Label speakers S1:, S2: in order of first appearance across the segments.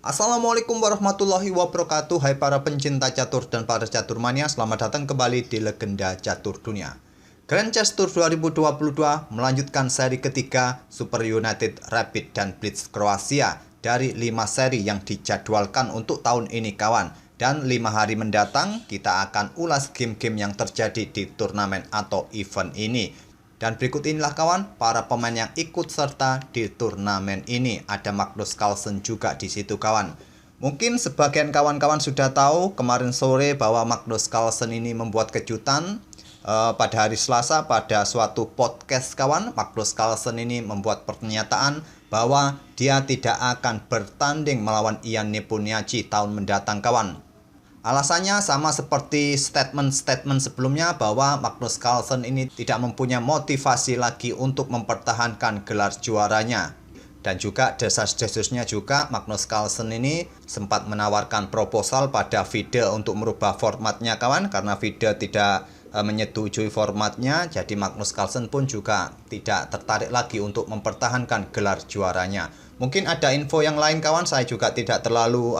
S1: Assalamualaikum warahmatullahi wabarakatuh. Hai para pencinta catur dan para caturmania, selamat datang kembali di Legenda Catur Dunia. Grand Chess Tour 2022 melanjutkan seri ketiga Super United Rapid dan Blitz Kroasia dari 5 seri yang dijadwalkan untuk tahun ini kawan. Dan 5 hari mendatang kita akan ulas game-game yang terjadi di turnamen atau event ini. Dan berikut inilah kawan, para pemain yang ikut serta di turnamen ini. Ada Magnus Carlsen juga di situ kawan. Mungkin sebagian kawan-kawan sudah tahu kemarin sore bahwa Magnus Carlsen ini membuat kejutan pada hari Selasa pada suatu podcast kawan. Magnus Carlsen ini membuat pernyataan bahwa dia tidak akan bertanding melawan Ian Nepomniachtchi tahun mendatang kawan. Alasannya sama seperti statement-statement sebelumnya bahwa Magnus Carlsen ini tidak mempunyai motivasi lagi untuk mempertahankan gelar juaranya. Dan juga desas-desusnya juga Magnus Carlsen ini sempat menawarkan proposal pada FIDE untuk merubah formatnya kawan. Karena FIDE tidak menyetujui formatnya, jadi Magnus Carlsen pun juga tidak tertarik lagi untuk mempertahankan gelar juaranya. Mungkin ada info yang lain kawan, saya juga tidak terlalu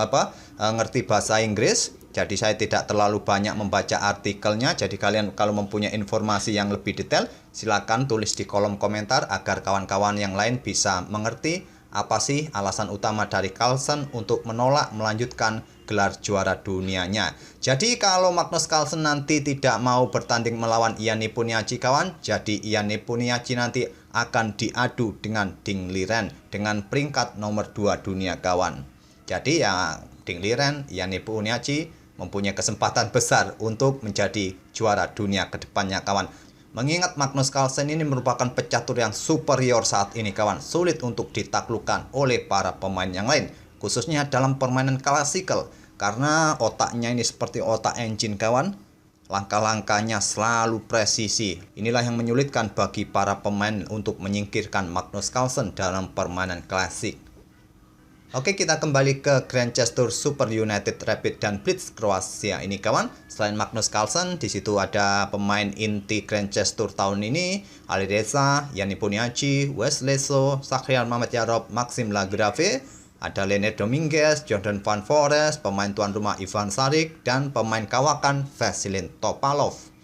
S1: ngerti bahasa Inggris. Jadi saya tidak terlalu banyak membaca artikelnya. Jadi kalian kalau mempunyai informasi yang lebih detail, silakan tulis di kolom komentar agar kawan-kawan yang lain bisa mengerti apa sih alasan utama dari Carlsen untuk menolak melanjutkan gelar juara dunianya. Jadi kalau Magnus Carlsen nanti tidak mau bertanding melawan Ian Nepomniachtchi kawan, jadi Ian Nepomniachtchi nanti akan diadu dengan Ding Liren dengan peringkat nomor 2 dunia kawan. Jadi ya Ding Liren, Ian Nepomniachtchi mempunyai kesempatan besar untuk menjadi juara dunia ke depannya kawan. Mengingat Magnus Carlsen ini merupakan pecatur yang superior saat ini kawan. Sulit untuk ditaklukkan oleh para pemain yang lain, khususnya dalam permainan klasikal. Karena otaknya ini seperti otak engine kawan. Langkah-langkahnya selalu presisi. Inilah yang menyulitkan bagi para pemain untuk menyingkirkan Magnus Carlsen dalam permainan klasik. Oke, kita kembali ke Grand Chess Tour Super United Rapid dan Blitz Kroasia ini kawan. Selain Magnus Carlsen, di situ ada pemain inti Grand Chess Tour tahun ini, Alireza, Ian Nepomniachtchi, Wes Leso, Shahriar Mamedyarov, Maxim Lagrave, ada Leonard Dominguez, Jordan Van Foreest, pemain tuan rumah Ivan Saric, dan pemain kawakan Vasilin Topalov.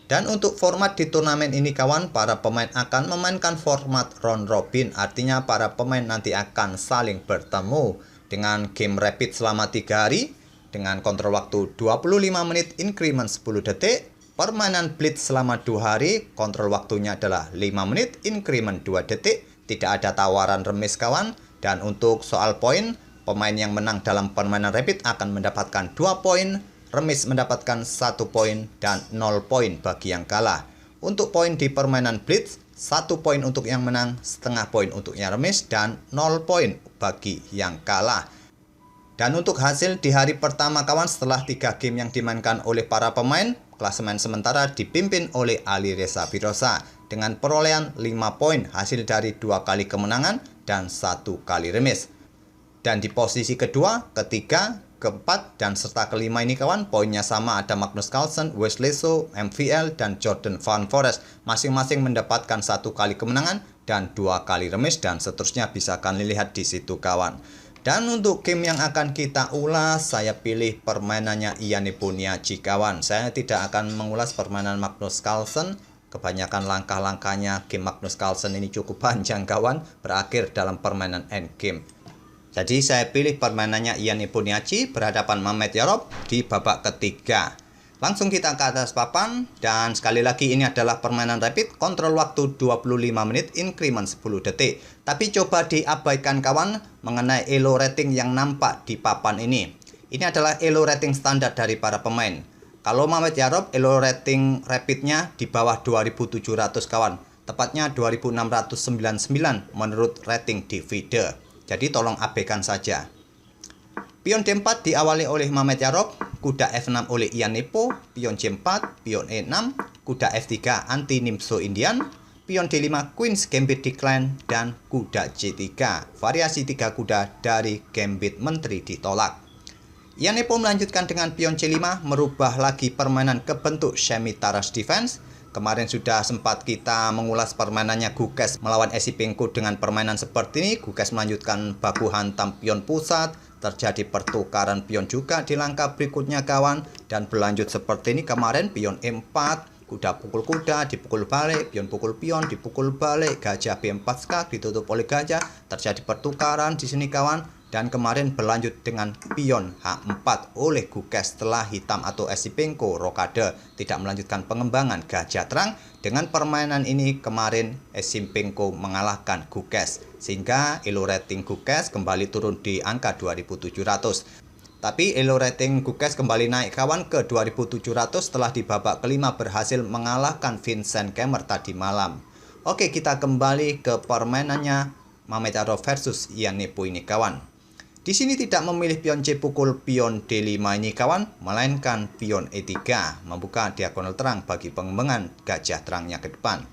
S1: Dan untuk format di turnamen ini kawan, para pemain akan memainkan format round robin. Artinya para pemain nanti akan saling bertemu dengan game rapid selama 3 hari dengan kontrol waktu 25 menit increment 10 detik. Permainan blitz selama 2 hari, kontrol waktunya adalah 5 menit increment 2 detik. Tidak ada tawaran remis kawan. Dan untuk soal poin, pemain yang menang dalam permainan rapid akan mendapatkan 2 poin, remis mendapatkan 1 poin, dan 0 poin bagi yang kalah. Untuk poin di permainan blitz, 1 poin untuk yang menang, setengah poin untuk yang remis, dan 0 poin bagi yang kalah. Dan untuk hasil di hari pertama kawan, setelah 3 game yang dimainkan oleh para pemain, klasemen sementara dipimpin oleh Alireza Firoza dengan perolehan 5 poin hasil dari 2 kali kemenangan dan 1 kali remis. Dan di posisi kedua, ketiga, keempat, dan serta kelima ini kawan, poinnya sama, ada Magnus Carlsen, Wes Leso, MVL, dan Jordan Van Foreest. Masing-masing mendapatkan 1 kali kemenangan dan 2 kali remis, dan seterusnya bisa kalian lihat di situ kawan. Dan untuk game yang akan kita ulas, saya pilih permainannya Ian Nepomniachtchi kawan. Saya tidak akan mengulas permainan Magnus Carlsen. Kebanyakan langkah-langkahnya game Magnus Carlsen ini cukup panjang kawan, berakhir dalam permainan endgame. Jadi saya pilih permainannya Ian Nepomniachtchi berhadapan Mamedyarov di babak ketiga. Langsung kita ke atas papan, dan sekali lagi ini adalah permainan rapid, kontrol waktu 25 menit, increment 10 detik. Tapi coba diabaikan kawan mengenai elo rating yang nampak di papan ini. Ini adalah elo rating standar dari para pemain. Kalau Mamedyarov elo rating rapidnya di bawah 2700 kawan, tepatnya 2699 menurut rating di FIDE. Jadi tolong abaikan saja. Pion D4 diawali oleh Mamedyarov, kuda F6 oleh Ian Nepo, pion C4, pion E6, kuda F3 anti Nimzo Indian, pion D5 Queen's Gambit Decline, dan kuda C3. Variasi 3 kuda dari Gambit Menteri ditolak. Ian Nepo melanjutkan dengan pion C5, merubah lagi permainan ke bentuk semi-Taras defense. Kemarin sudah sempat kita mengulas permainannya Gukes melawan Esi Pengko dengan permainan seperti ini. Gukes melanjutkan baku hantam pion pusat, terjadi pertukaran pion juga di langkah berikutnya kawan, dan berlanjut seperti ini kemarin pion E4, kuda pukul kuda, dipukul balik, pion pukul pion, dipukul balik, gajah B4 skak ditutup oleh gajah, terjadi pertukaran di sini kawan. Dan kemarin berlanjut dengan pion H4 oleh Gukes setelah hitam atau Esi Pengko rokade tidak melanjutkan pengembangan gajah terang. Dengan permainan ini kemarin Esi Pengko mengalahkan Gukes sehingga elo rating Gukes kembali turun di angka 2700. Tapi elo rating Gukes kembali naik kawan ke 2700 setelah di babak kelima berhasil mengalahkan Vincent Kemmer tadi malam. Oke, kita kembali ke permainannya Mamet Yarob versus Ian Nepo ini kawan. Di sini tidak memilih pion C pukul pion D5 ini kawan, melainkan pion E3 membuka diagonal terang bagi pengembangan gajah terangnya ke depan.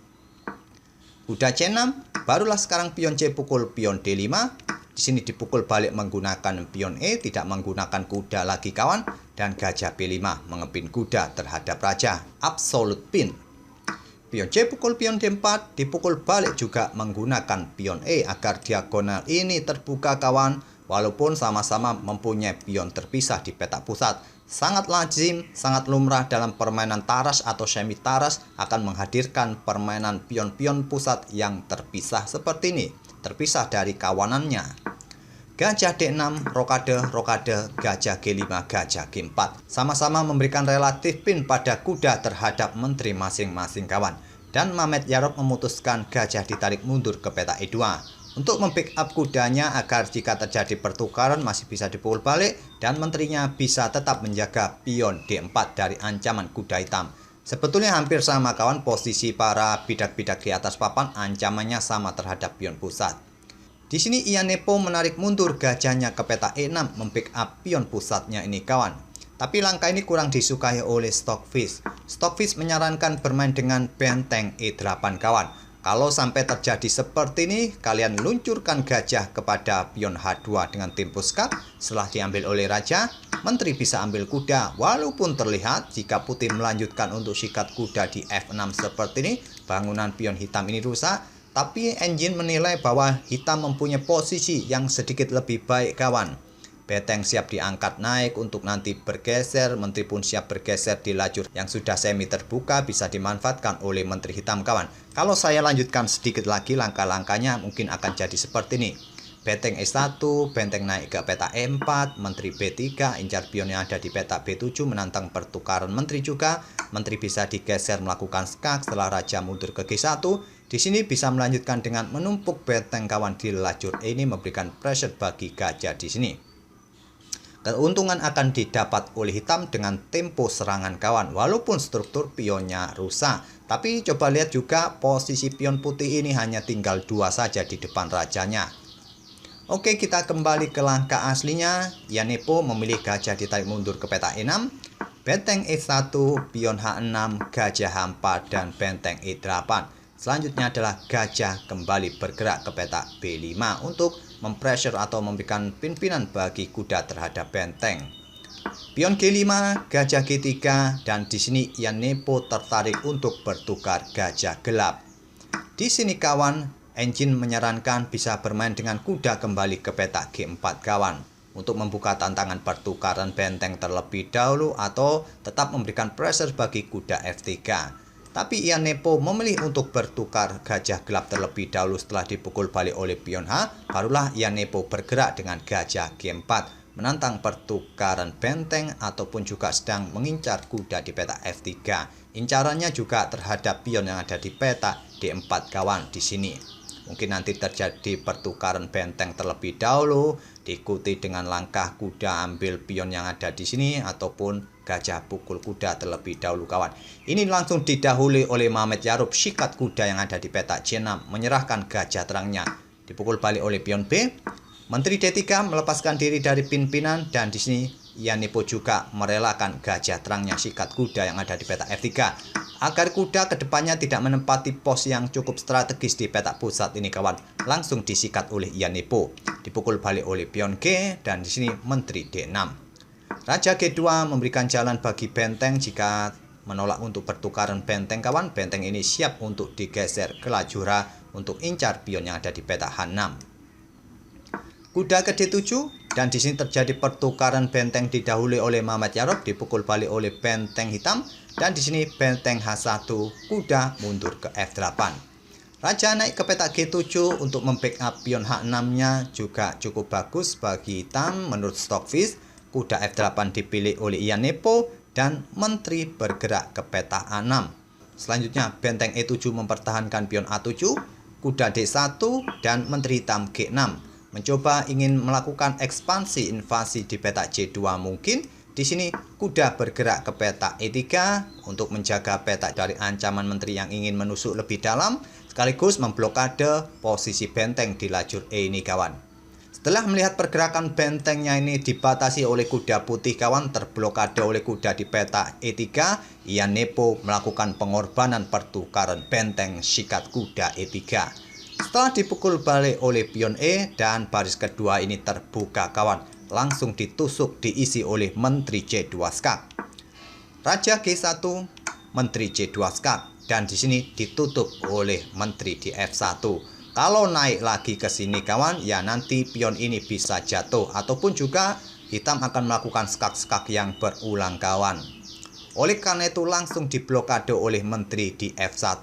S1: Kuda C6, barulah sekarang pion C pukul pion D5. Di sini dipukul balik menggunakan pion E, tidak menggunakan kuda lagi kawan, dan gajah B5 mengepin kuda terhadap raja, absolute pin. Pion C pukul pion D4, dipukul balik juga menggunakan pion E agar diagonal ini terbuka kawan. Walaupun sama-sama mempunyai pion terpisah di petak pusat, sangat lazim, sangat lumrah dalam permainan taras atau semi taras akan menghadirkan permainan pion-pion pusat yang terpisah seperti ini, terpisah dari kawanannya. Gajah D6, rokade, gajah G5, gajah G4. Sama-sama memberikan relatif pin pada kuda terhadap menteri masing-masing kawan. Dan Mamet Yarob memutuskan gajah ditarik mundur ke petak E2. Untuk membackup kudanya agar jika terjadi pertukaran masih bisa dipukul balik dan menterinya bisa tetap menjaga pion D4 dari ancaman kuda hitam. Sebetulnya hampir sama kawan posisi para bidak-bidak di atas papan, ancamannya sama terhadap pion pusat. Di sini Ian Nepo menarik mundur gajahnya ke peta E6 membackup pion pusatnya ini kawan. Tapi langkah ini kurang disukai oleh Stockfish. Stockfish menyarankan bermain dengan benteng E8 kawan. Kalau sampai terjadi seperti ini, kalian luncurkan gajah kepada pion H2 dengan tempo skak. Setelah diambil oleh raja, menteri bisa ambil kuda. Walaupun terlihat jika putih melanjutkan untuk sikat kuda di F6 seperti ini, bangunan pion hitam ini rusak. Tapi engine menilai bahwa hitam mempunyai posisi yang sedikit lebih baik kawan. Beteng siap diangkat naik untuk nanti bergeser, menteri pun siap bergeser di lajur yang sudah semi terbuka, bisa dimanfaatkan oleh menteri hitam kawan. Kalau saya lanjutkan sedikit lagi langkah-langkahnya mungkin akan jadi seperti ini. Beteng E1, benteng naik ke peta E4, menteri B3, incar pion yang ada di peta B7, menantang pertukaran menteri juga. Menteri bisa digeser melakukan skak setelah raja mundur ke G1. Di sini bisa melanjutkan dengan menumpuk benteng kawan di lajur ini memberikan pressure bagi gajah di sini. Keuntungan akan didapat oleh hitam dengan tempo serangan kawan walaupun struktur pionnya rusak. Tapi coba lihat juga posisi pion putih ini hanya tinggal 2 saja di depan rajanya. Oke, kita kembali ke langkah aslinya. Ian Nepo memilih gajah ditarik mundur ke peta E6, benteng E1, pion H6, gajah H4, dan benteng E8. Selanjutnya adalah gajah kembali bergerak ke peta B5 untuk mempressure atau memberikan pimpinan bagi kuda terhadap benteng. Pion G5, gajah G3, dan di sini Ian Nepo tertarik untuk bertukar gajah gelap. Di sini kawan, engine menyarankan bisa bermain dengan kuda kembali ke peta G4 kawan untuk membuka tantangan pertukaran benteng terlebih dahulu atau tetap memberikan pressure bagi kuda F3. Tapi Ian Nepo memilih untuk bertukar gajah gelap terlebih dahulu setelah dipukul balik oleh pion H. Barulah Ian Nepo bergerak dengan gajah G4 menantang pertukaran benteng ataupun juga sedang mengincar kuda di peta F3. Incarannya juga terhadap pion yang ada di peta D4 kawan di sini. Mungkin nanti terjadi pertukaran benteng terlebih dahulu, diikuti dengan langkah kuda ambil pion yang ada di sini ataupun gajah pukul kuda terlebih dahulu kawan. Ini langsung didahului oleh Mamet Yarob, sikat kuda yang ada di peta C6, menyerahkan gajah terangnya. Dipukul balik oleh pion B. Menteri D3 melepaskan diri dari pimpinan dan di sini Ian Nepo juga merelakan gajah terangnya sikat kuda yang ada di peta F3 agar kuda kedepannya tidak menempati pos yang cukup strategis di peta pusat ini kawan. Langsung disikat oleh Ian Nepo. Dipukul balik oleh pion G dan di sini menteri D6. Raja G2 memberikan jalan bagi benteng jika menolak untuk pertukaran benteng kawan. Benteng ini siap untuk digeser ke lajur H untuk incar pion yang ada di peta H6. Kuda ke D7 dan di sini terjadi pertukaran benteng didahului oleh Muhammad Yarob, dipukul balik oleh benteng hitam, dan di sini benteng H1 kuda mundur ke F8. Raja naik ke peta G7 untuk membackup pion H6-nya juga cukup bagus bagi hitam menurut Stockfish. Kuda F8 dipilih oleh Ian Nepo dan menteri bergerak ke peta A6. Selanjutnya benteng E7 mempertahankan pion A7, kuda D1 dan menteri hitam G6. Mencoba ingin melakukan ekspansi invasi di peta C2 mungkin. Di sini kuda bergerak ke peta E3 untuk menjaga peta dari ancaman menteri yang ingin menusuk lebih dalam, sekaligus memblokade posisi benteng di lajur E ini kawan. Setelah melihat pergerakan bentengnya ini dibatasi oleh kuda putih kawan, terblokade oleh kuda di peta E3, Ian Nepo melakukan pengorbanan pertukaran benteng sikat kuda E3. Setelah dipukul balik oleh pion E dan baris kedua ini terbuka kawan, langsung ditusuk diisi oleh menteri C2 skak. Raja G1, menteri C2 skak, dan di sini ditutup oleh menteri di F1. Kalau naik lagi ke sini kawan, ya nanti pion ini bisa jatuh ataupun juga hitam akan melakukan skak-skak yang berulang kawan. Oleh karena itu langsung diblokade oleh menteri di F1,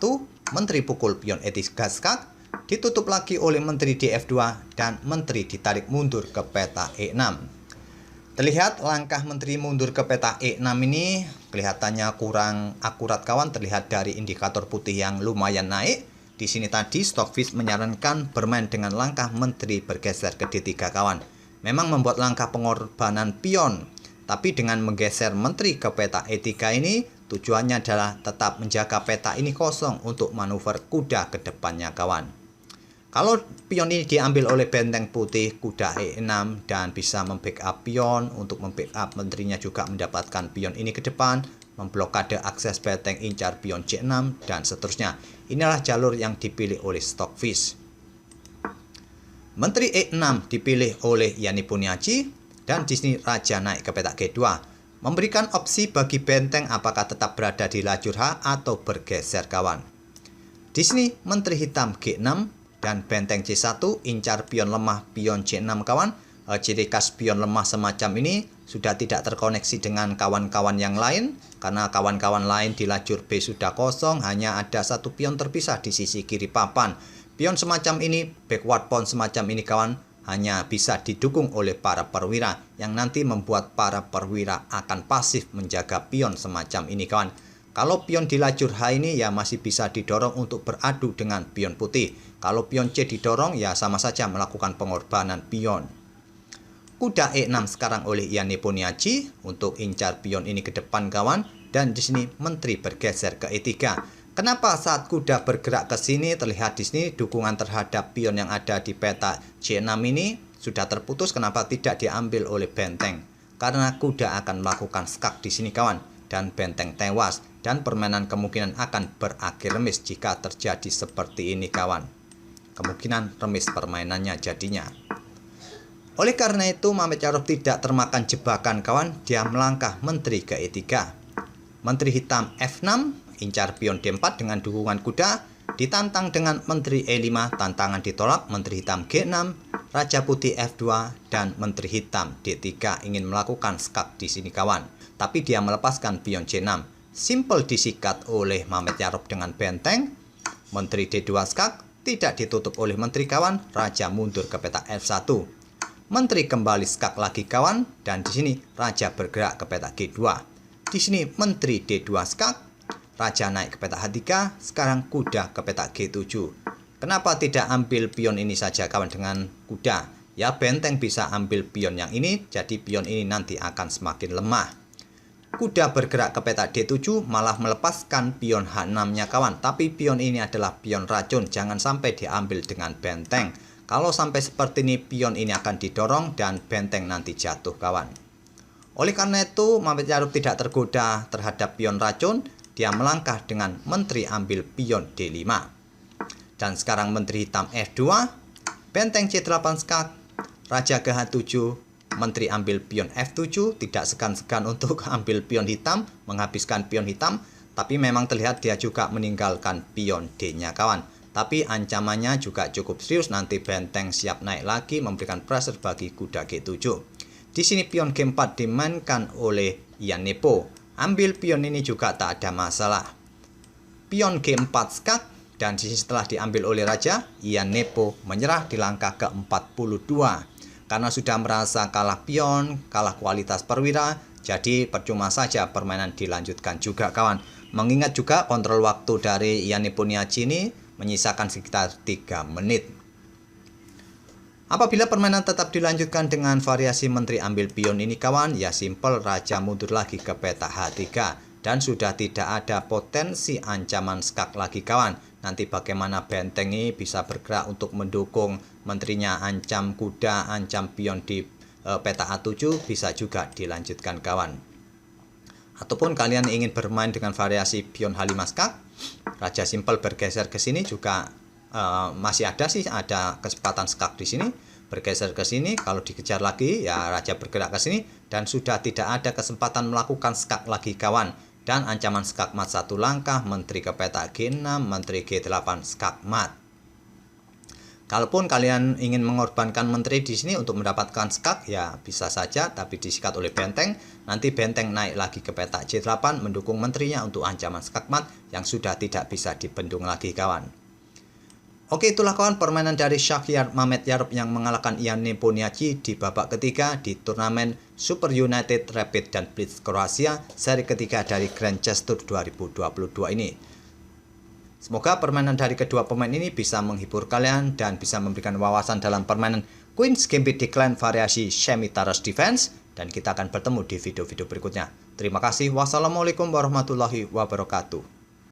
S1: menteri pukul pion E3 skak, ditutup lagi oleh menteri di F2 dan menteri ditarik mundur ke peta E6. Terlihat langkah menteri mundur ke peta E6 ini kelihatannya kurang akurat kawan, terlihat dari indikator putih yang lumayan naik. Di sini tadi Stockfish menyarankan bermain dengan langkah menteri bergeser ke D3 kawan. Memang membuat langkah pengorbanan pion, tapi dengan menggeser menteri ke peta E3 ini tujuannya adalah tetap menjaga peta ini kosong untuk manuver kuda ke depannya kawan. Kalau pion ini diambil oleh benteng putih, kuda E6 dan bisa membackup pion untuk membackup menterinya juga mendapatkan pion ini ke depan, memblokade akses benteng incar pion C6 dan seterusnya. Inilah jalur yang dipilih oleh Stockfish. Menteri E6 dipilih oleh Yani Puniaji dan di sini raja naik ke peta G2, memberikan opsi bagi benteng apakah tetap berada di lajur H atau bergeser kawan. Di sini menteri hitam G6 dan benteng C1 incar pion lemah pion C6 kawan. Ciri khas pion lemah semacam ini sudah tidak terkoneksi dengan kawan-kawan yang lain, karena kawan-kawan lain di lajur B sudah kosong, hanya ada satu pion terpisah di sisi kiri papan. Pion semacam ini, backward pawn semacam ini kawan, hanya bisa didukung oleh para perwira, yang nanti membuat para perwira akan pasif menjaga pion semacam ini kawan. Kalau pion di lajur H ini ya masih bisa didorong untuk beradu dengan pion putih. Kalau pion C didorong ya sama saja melakukan pengorbanan pion. Kuda E6 sekarang oleh Ian Neponiachi untuk incar pion ini ke depan kawan, dan di sini menteri bergeser ke E3. Kenapa saat kuda bergerak ke sini terlihat di sini dukungan terhadap pion yang ada di peta C6 ini sudah terputus? Kenapa tidak diambil oleh benteng? Karena kuda akan melakukan skak di sini kawan, dan benteng tewas, dan permainan kemungkinan akan berakhir remis jika terjadi seperti ini kawan. Kemungkinan remis permainannya jadinya. Oleh karena itu Muhammad Yarob tidak termakan jebakan kawan, dia melangkah menteri ke E3. Menteri hitam F6 incar pion D4 dengan dukungan kuda, ditantang dengan menteri E5, tantangan ditolak, menteri hitam G6, raja putih F2 dan menteri hitam D3 ingin melakukan skak di sini kawan, tapi dia melepaskan pion C6. Simple disikat oleh Muhammad Yarob dengan benteng. Menteri D2 skak tidak ditutup oleh menteri kawan, raja mundur ke peta F1. Menteri kembali skak lagi kawan, dan di sini raja bergerak ke peta G2. Di sini menteri D2 skak, raja naik ke peta H3, sekarang kuda ke peta G7. Kenapa tidak ambil pion ini saja kawan dengan kuda? Ya benteng bisa ambil pion yang ini, jadi pion ini nanti akan semakin lemah. Kuda bergerak ke peta D7 malah melepaskan pion H6-nya kawan, tapi pion ini adalah pion racun, jangan sampai diambil dengan benteng. Kalau sampai seperti ini pion ini akan didorong dan benteng nanti jatuh kawan. Oleh karena itu Muhammad Yarob tidak tergoda terhadap pion racun, dia melangkah dengan menteri ambil pion D5. Dan sekarang menteri hitam F2, benteng C8 skak, raja ke H7, menteri ambil pion F7, tidak segan-segan untuk ambil pion hitam, menghabiskan pion hitam. Tapi memang terlihat dia juga meninggalkan pion D-nya kawan. Tapi ancamannya juga cukup serius, nanti benteng siap naik lagi memberikan pressure bagi kuda G7. Di sini pion G4 dimainkan oleh Ian Nepo. Ambil pion ini juga tak ada masalah. Pion G4 skak, dan di sini setelah diambil oleh raja, Ian Nepo menyerah di langkah ke-42. Karena sudah merasa kalah pion, kalah kualitas perwira, jadi percuma saja permainan dilanjutkan juga kawan. Mengingat juga kontrol waktu dari Ian Nepo Niaci ini menyisakan sekitar 3 menit. Apabila permainan tetap dilanjutkan dengan variasi menteri ambil pion ini kawan, ya simpel, raja mundur lagi ke peta H3 dan sudah tidak ada potensi ancaman skak lagi kawan. Nanti bagaimana benteng ini bisa bergerak untuk mendukung menterinya, ancam kuda, ancam pion di peta A7 bisa juga dilanjutkan kawan. Ataupun kalian ingin bermain dengan variasi pion H5 skak, raja simpel bergeser ke sini juga masih ada kesempatan skak di sini, bergeser ke sini, kalau dikejar lagi ya raja bergerak ke sini dan sudah tidak ada kesempatan melakukan skak lagi kawan. Dan ancaman skak mat 1 langkah, menteri ke peta G6, menteri G8 skak mat. Kalaupun kalian ingin mengorbankan menteri di sini untuk mendapatkan skak, ya bisa saja, tapi disikat oleh benteng. Nanti benteng naik lagi ke peta C8 mendukung menterinya untuk ancaman skak mat yang sudah tidak bisa dibendung lagi kawan. Oke, itulah kawan permainan dari Shakhyar Mamedyarov yang mengalahkan Ian Nepo Niaci di babak ketiga di turnamen Super United Rapid dan Blitz Kroasia seri ketiga dari Grand Chess Tour 2022 ini. Semoga permainan dari kedua pemain ini bisa menghibur kalian dan bisa memberikan wawasan dalam permainan Queen's Gambit Decline variasi Semi-Taras Defense, dan kita akan bertemu di video-video berikutnya. Terima kasih. Wassalamualaikum warahmatullahi wabarakatuh.